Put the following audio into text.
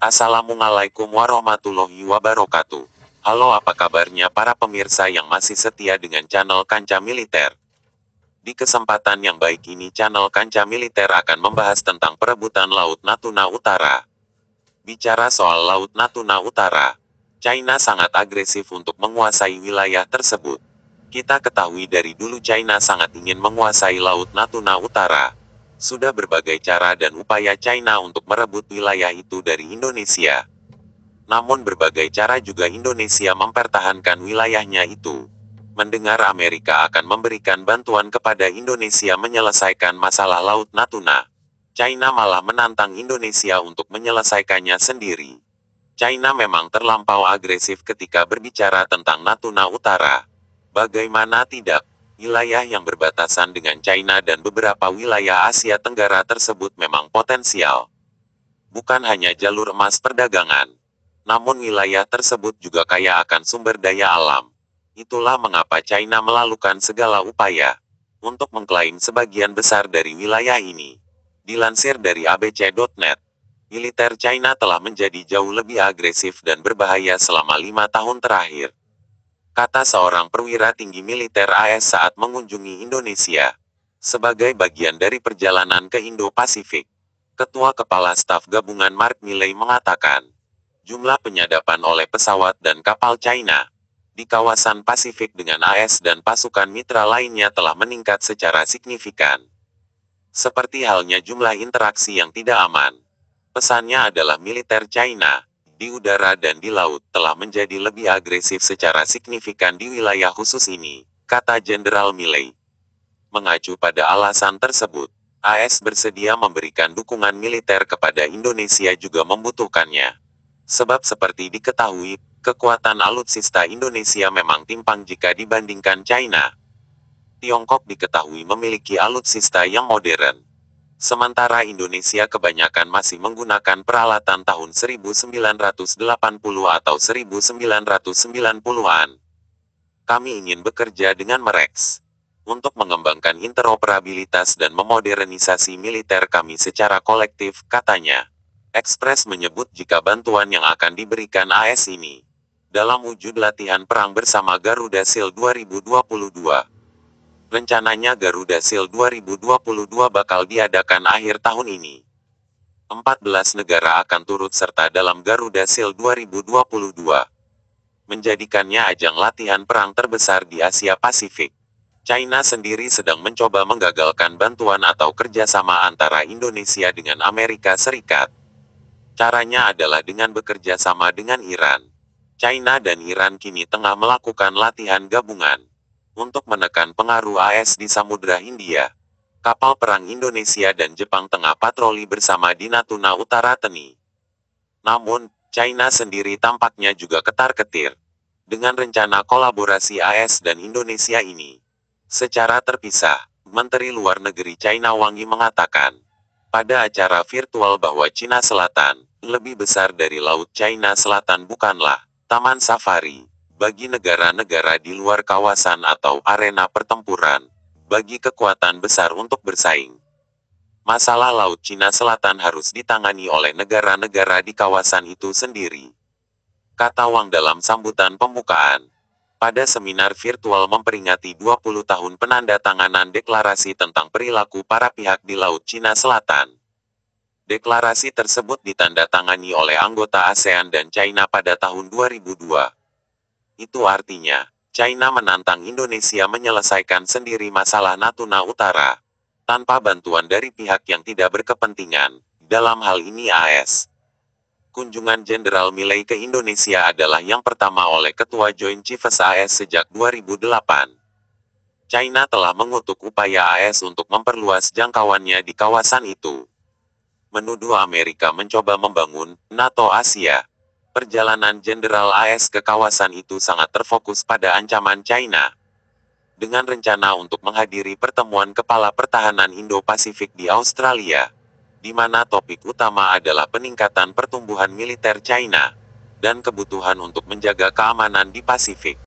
Assalamualaikum warahmatullahi wabarakatuh. Halo, apa kabarnya para pemirsa yang masih setia dengan channel Kancah Militer? Di kesempatan yang baik ini channel Kancah Militer akan membahas tentang perebutan Laut Natuna Utara. Bicara soal Laut Natuna Utara, China sangat agresif untuk menguasai wilayah tersebut. Kita ketahui dari dulu China sangat ingin menguasai Laut Natuna Utara. Sudah berbagai cara dan upaya China untuk merebut wilayah itu dari Indonesia. Namun berbagai cara juga Indonesia mempertahankan wilayahnya itu. Mendengar Amerika akan memberikan bantuan kepada Indonesia menyelesaikan masalah Laut Natuna, China malah menantang Indonesia untuk menyelesaikannya sendiri. China memang terlampau agresif ketika berbicara tentang Natuna Utara. Bagaimana tidak? Wilayah yang berbatasan dengan China dan beberapa wilayah Asia Tenggara tersebut memang potensial. Bukan hanya jalur emas perdagangan, namun wilayah tersebut juga kaya akan sumber daya alam. Itulah mengapa China melakukan segala upaya untuk mengklaim sebagian besar dari wilayah ini. Dilansir dari abc.net, militer China telah menjadi jauh lebih agresif dan berbahaya selama 5 tahun terakhir, kata seorang perwira tinggi militer AS saat mengunjungi Indonesia. Sebagai bagian dari perjalanan ke Indo-Pasifik, Ketua Kepala Staf Gabungan Mark Milley mengatakan, jumlah penyadapan oleh pesawat dan kapal China di kawasan Pasifik dengan AS dan pasukan mitra lainnya telah meningkat secara signifikan. Seperti halnya jumlah interaksi yang tidak aman. Pesannya adalah militer China di udara dan di laut telah menjadi lebih agresif secara signifikan di wilayah khusus ini, kata Jenderal Milley. Mengacu pada alasan tersebut, AS bersedia memberikan dukungan militer kepada Indonesia juga membutuhkannya. Sebab seperti diketahui, kekuatan alutsista Indonesia memang timpang jika dibandingkan China. Tiongkok diketahui memiliki alutsista yang modern. Sementara Indonesia kebanyakan masih menggunakan peralatan tahun 1980 atau 1990-an. Kami ingin bekerja dengan mereka untuk mengembangkan interoperabilitas dan memodernisasi militer kami secara kolektif, katanya. Express menyebut jika bantuan yang akan diberikan AS ini dalam wujud latihan perang bersama Garuda Shield 2022. Rencananya Garuda Shield 2022 bakal diadakan akhir tahun ini. 14 negara akan turut serta dalam Garuda Shield 2022. Menjadikannya ajang latihan perang terbesar di Asia Pasifik. China sendiri sedang mencoba menggagalkan bantuan atau kerjasama antara Indonesia dengan Amerika Serikat. Caranya adalah dengan bekerja sama dengan Iran. China dan Iran kini tengah melakukan latihan gabungan untuk menekan pengaruh AS di Samudra Hindia. Kapal perang Indonesia dan Jepang tengah patroli bersama di Natuna Utara Teni. Namun, China sendiri tampaknya juga ketar-ketir dengan rencana kolaborasi AS dan Indonesia ini. Secara terpisah, Menteri Luar Negeri China Wang Yi mengatakan pada acara virtual bahwa Cina Selatan lebih besar dari Laut China Selatan bukanlah taman safari bagi negara-negara di luar kawasan atau arena pertempuran, bagi kekuatan besar untuk bersaing. Masalah Laut Cina Selatan harus ditangani oleh negara-negara di kawasan itu sendiri, kata Wang dalam sambutan pembukaan pada seminar virtual memperingati 20 tahun penandatanganan deklarasi tentang perilaku para pihak di Laut Cina Selatan. Deklarasi tersebut ditandatangani oleh anggota ASEAN dan China pada tahun 2002. Itu artinya, China menantang Indonesia menyelesaikan sendiri masalah Natuna Utara, tanpa bantuan dari pihak yang tidak berkepentingan, dalam hal ini AS. Kunjungan Jenderal Milley ke Indonesia adalah yang pertama oleh Ketua Joint Chiefs AS sejak 2008. China telah mengutuk upaya AS untuk memperluas jangkauannya di kawasan itu. Menuduh Amerika mencoba membangun NATO Asia. Perjalanan Jenderal AS ke kawasan itu sangat terfokus pada ancaman China. Dengan rencana untuk menghadiri pertemuan Kepala Pertahanan Indo-Pasifik di Australia, di mana topik utama adalah peningkatan pertumbuhan militer China dan kebutuhan untuk menjaga keamanan di Pasifik.